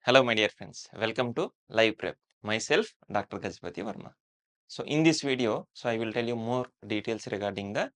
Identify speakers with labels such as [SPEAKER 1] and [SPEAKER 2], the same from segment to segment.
[SPEAKER 1] Hello, my dear friends. Welcome to Live Prep. Myself, Dr. Gajpati Verma. So, in this video, I will tell you more details regarding the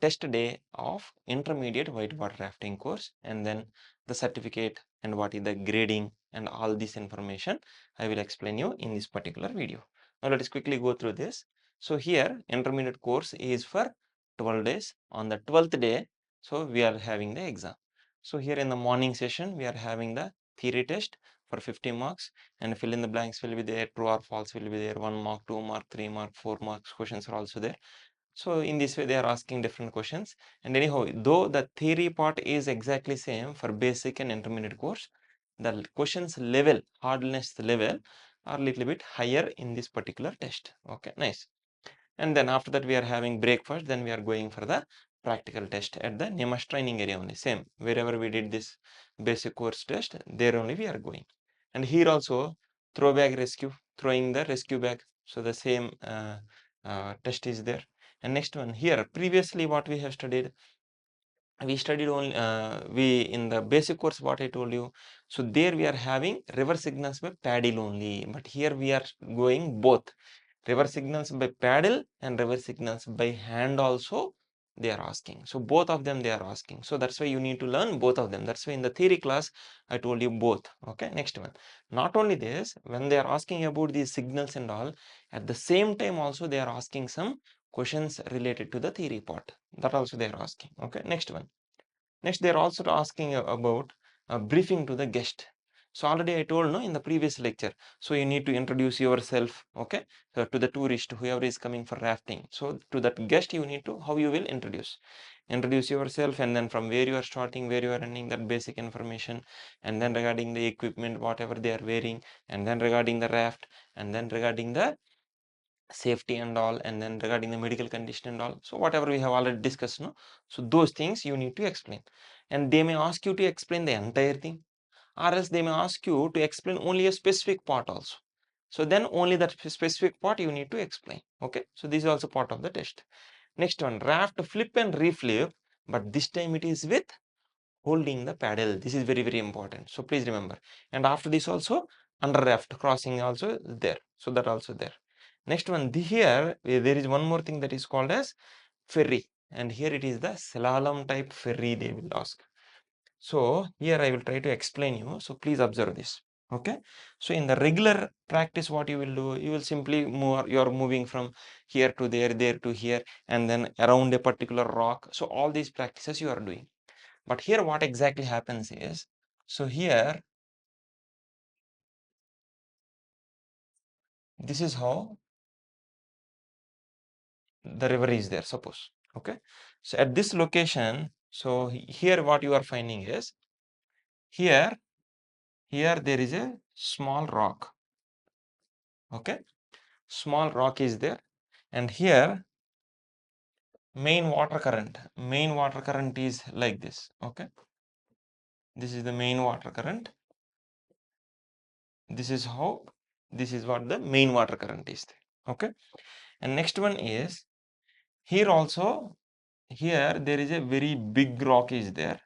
[SPEAKER 1] test day of intermediate whitewater rafting course, and then the certificate and what is the grading and all this information I will explain you in this particular video. Now, let us quickly go through this. So, here intermediate course is for 12 days. On the 12th day, so we are having the exam. So, here in the morning session, we are having the theory test for 50 marks, and fill in the blanks will be there, true or false will be there, 1 mark, 2 mark, 3 mark, 4 marks questions are also there. So in this way they are asking different questions, and anyhow, though the theory part is exactly same for basic and intermediate course, the questions level, hardness level are little bit higher in this particular test. Okay, nice. And then after that we are having breakfast, then we are going for the practical test at the NIMAS training area only. Same, wherever we did this basic course test, there only we are going. And here also throw bag rescue, throwing the rescue bag. So the same test is there. And next one here, previously what we have studied, we studied only we in the basic course what I told you. So there we are having river signals by paddle only, but here we are going both river signals by paddle and river signals by hand also they are asking. So both of them they are asking. So that's why you need to learn both of them. That's why in the theory class I told you both. Okay, next one. Not only this, when they are asking about these signals and all, at the same time also they are asking some questions related to the theory part. That also they are asking. Okay, next one. Next, they are also asking about a briefing to the guest. So already I told no in the previous lecture. So you need to introduce yourself, okay, so to the tourist, whoever is coming for rafting. So to that guest, you need to how you will introduce yourself, and then from where you are starting, where you are ending, that basic information, and then regarding the equipment, whatever they are wearing, and then regarding the raft, and then regarding the safety and all, and then regarding the medical condition and all. So whatever we have already discussed, no, so those things you need to explain, and they may ask you to explain the entire thing, or else they may ask you to explain only a specific part also. So then only that specific part you need to explain. Okay, so this is also part of the test. Next one, raft flip and reflip, but this time it is with holding the paddle. This is very important, so please remember. And after this also under raft crossing also there, so that also there. Next one, here there is one more thing that is called as ferry, and here it is the slalom type ferry they will ask. So here I will try to explain you, so please observe this. Okay, so in the regular practice what you will do, you will simply move, you are moving from here to there, there to here, and then around a particular rock. So all these practices you are doing, but here what exactly happens is, so here this is how the river is there, suppose. Okay, so at this location, so here what you are finding is, here there is a small rock. Okay, small rock is there, and here main water current is like this. Okay, this is the main water current. This is how, this is what the main water current is there. Okay, and next one is, here also, here there is a very big rock is there,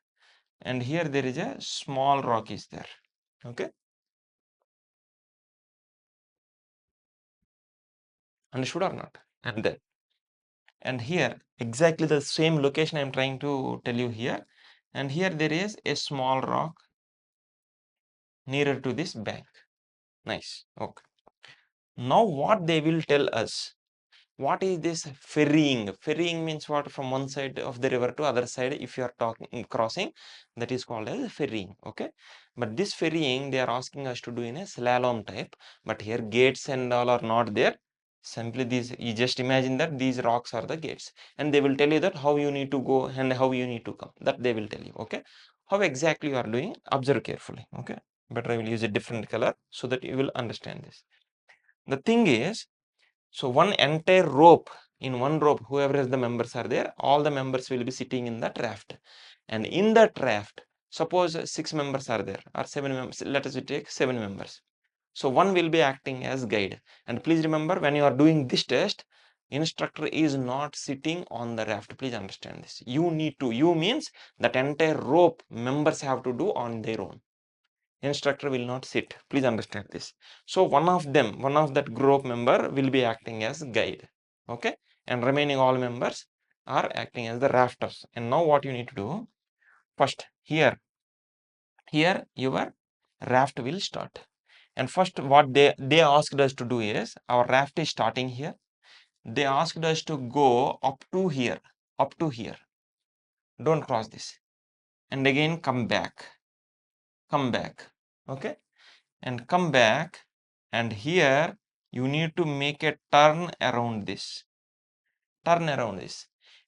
[SPEAKER 1] and here there is a small rock is there. Okay, understood or not? And here exactly the same location I am trying to tell you here, and here there is a small rock nearer to this bank. Nice. Okay, now what they will tell us, what is this ferrying? Ferrying means what? From one side of the river to other side, if you are talking crossing, that is called as ferrying. Okay, but this ferrying they are asking us to do in a slalom type, but here gates and all are not there. Simply these, you just imagine that these rocks are the gates, and they will tell you that how you need to go and how you need to come, that they will tell you. Okay, how exactly you are doing, observe carefully. Okay, better I will use a different color so that you will understand this. The thing is, so one entire rope, in one rope, whoever the members are there, all the members will be sitting in that raft. And in that raft, suppose 6 members are there, or 7 members, let us take 7 members. So one will be acting as guide. And please remember, when you are doing this test, instructor is not sitting on the raft. Please understand this. You need to, you means that entire rope members have to do on their own. instructor will not sit. Please understand this. So one of that group member will be acting as guide. Okay, and remaining all members are acting as the rafters. And now what you need to do, first here your raft will start. And first what they asked us to do is, our raft is starting here. They asked us to go up to here. Don't cross this. And again come back. Okay, and come back, and here you need to make a turn around this.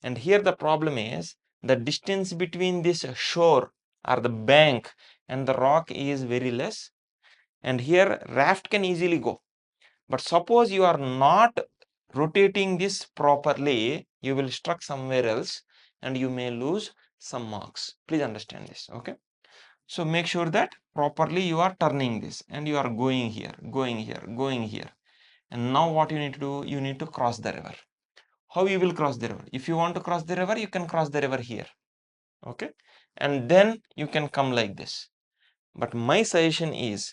[SPEAKER 1] And here the problem is, the distance between this shore or the bank and the rock is very less, and here raft can easily go. But suppose you are not rotating this properly, you will struck somewhere else and you may lose some marks. Please understand this. Okay, so make sure that properly you are turning this and you are going here. And now what you need to do, you need to cross the river. How you will cross the river? If you want to cross the river, you can cross the river here. Okay, and then you can come like this. But my suggestion is,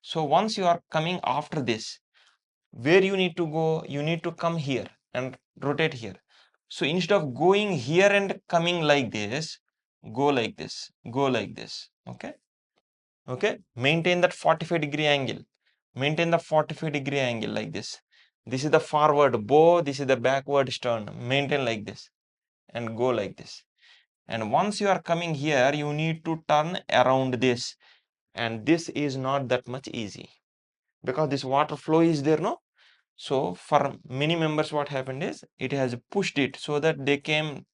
[SPEAKER 1] so once you are coming after this, where you need to go, you need to come here and rotate here. So instead of going here and coming like this, go like this. Okay, maintain that 45-degree angle. Like this. This is the forward bow, this is the backward stern. Maintain like this and go like this. And once you are coming here, you need to turn around this. And this is not that much easy, because this water flow is there, no? So for many members, what happened is, it has pushed it so that they came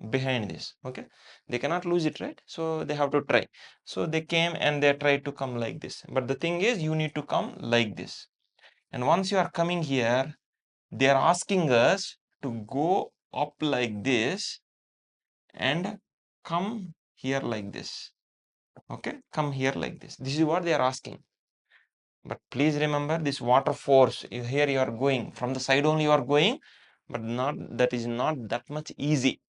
[SPEAKER 1] behind this. Okay, they cannot lose it, right? So they have to try. So they came and they tried to come like this. But the thing is, you need to come like this. And once you are coming here, they are asking us to go up like this and come here like this. Okay, come here like this. This is what they are asking. But please remember, this water force, here you are going from the side only, you are going, but that is not that much easy.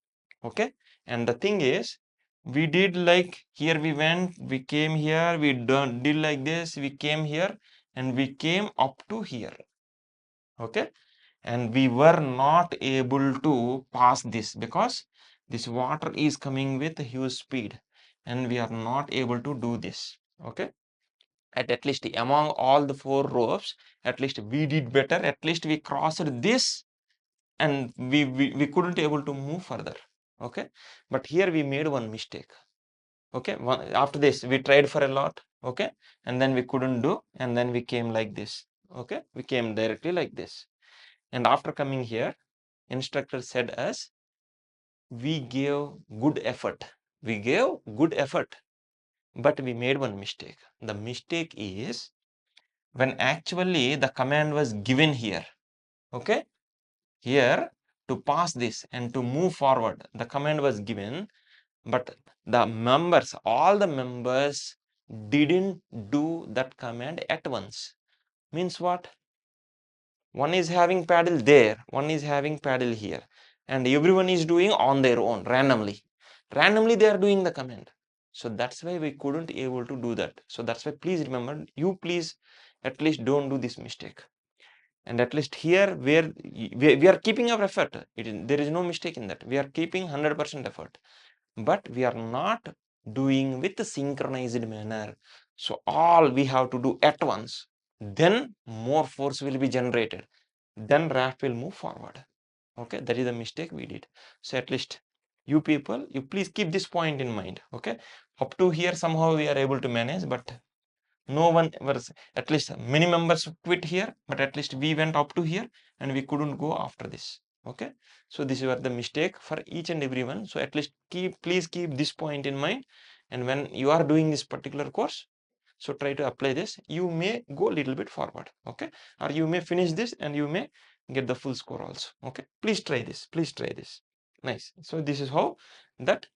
[SPEAKER 1] Okay, and the thing is, we did like, here we went, we came here, we did like this, we came here and we came up to here. Okay, and we were not able to pass this because this water is coming with huge speed and we are not able to do this. Okay, at least among all the 4 ropes, at least we did better. At least we crossed this and we couldn't able to move further. Okay, but here we made one mistake. Okay, after this we tried for a lot. Okay, and then we couldn't do, and then we came like this. Okay, we came directly like this. And after coming here, instructor said us, we gave good effort, but we made one mistake. The mistake is, when actually the command was given here. Okay, here to pass this and to move forward, the command was given, but all the members didn't do that command at once. Means what? One is having paddle there, one is having paddle here, and everyone is doing on their own, randomly they are doing the command. So that's why we couldn't able to do that. So that's why, please remember, you please at least don't do this mistake. And at least here, where we are keeping our effort, there is no mistake in that. We are keeping 100% effort, but we are not doing with a synchronized manner. So all we have to do at once, then more force will be generated, then raft will move forward. Okay, that is the mistake we did. So at least you people, you please keep this point in mind. Okay, up to here somehow we are able to manage, but no one was, at least many members quit here, but at least we went up to here and we couldn't go after this. Okay, so this was the mistake for each and everyone. So at least please keep this point in mind, and when you are doing this particular course, so try to apply this. You may go a little bit forward. Okay, or you may finish this and you may get the full score also. Okay, please try this, nice. So this is how that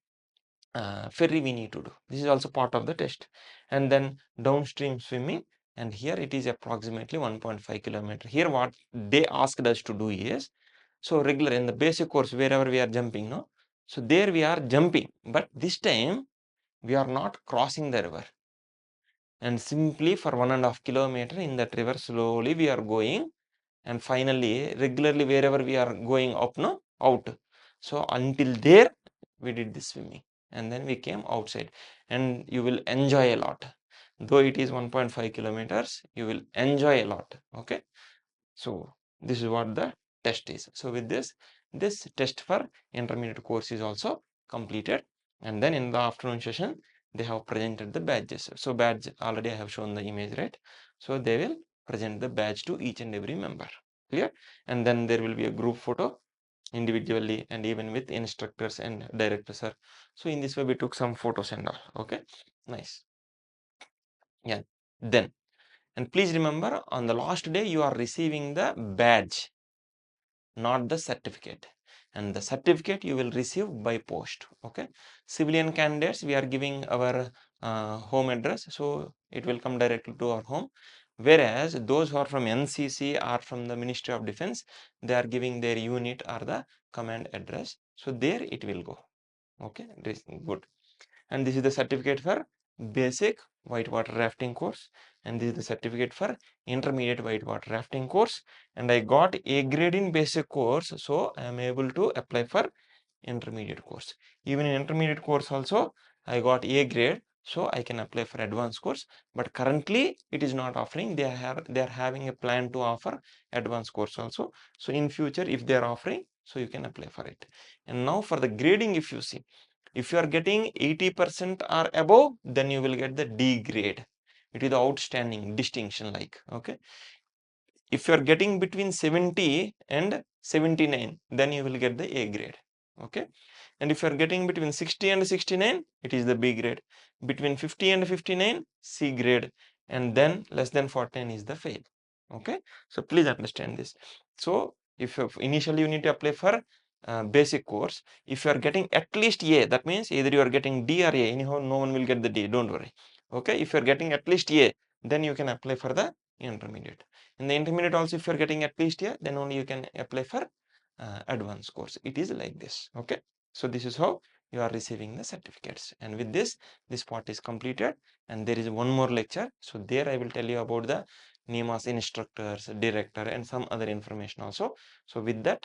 [SPEAKER 1] ferry we need to do. This is also part of the test. And then downstream swimming, and here it is approximately 1.5 kilometer. Here what they asked us to do is, so regular in the basic course, wherever we are jumping, no, So there we are jumping, but this time we are not crossing the river. And simply for 1.5 kilometer in that river, slowly we are going, and finally regularly wherever we are going up, no, out. So until there we did this swimming, and then we came outside, and you will enjoy a lot. Though it is 1.5 kilometers, you will enjoy a lot. Okay. So this is what the test is. So with this test for intermediate course is also completed, and then in the afternoon session they have presented the badges. So badge already I have shown the image, right? So they will present the badge to each and every member. Clear? And then there will be a group photo individually and even with instructors and directors, sir. So in this way we took some photos and all. Okay, nice. Yeah. Then, and please remember, on the last day you are receiving the badge, not the certificate, and the certificate you will receive by post. Okay, civilian candidates, we are giving our home address, so it will come directly to our home, whereas those who are from NCC or from the Ministry of Defense, they are giving their unit or the command address, so there it will go. Okay, this is good. And this is the certificate for basic whitewater rafting course, and this is the certificate for intermediate whitewater rafting course, and I got A grade in basic course, so I am able to apply for intermediate course. Even in intermediate course also I got A grade, so I can apply for advanced course, but currently it is not offering. They are having a plan to offer advanced course also. So in future if they are offering, so you can apply for it. And now for the grading, if you see, if you are getting 80% or above, then you will get the D grade. It is the outstanding distinction, like, okay. If you are getting between 70 and 79, then you will get the A grade. Okay. And if you are getting between 60 and 69, it is the B grade. Between 50 and 59, C grade. And then less than 49 is the fail. Okay. So please understand this. So if you initially you need to apply for basic course. If you are getting at least A, that means either you are getting D or A. Anyhow, no one will get the D. Don't worry. Okay. If you are getting at least A, then you can apply for the intermediate. In the intermediate also, if you are getting at least A, then only you can apply for advanced course. It is like this. Okay. So this is how you are receiving the certificates. And with this part is completed, and there is one more lecture. So there I will tell you about the NIMAS instructors, director, and some other information also. So with that,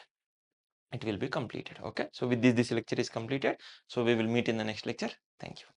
[SPEAKER 1] it will be completed. Okay. So with this lecture is completed. So we will meet in the next lecture. Thank you.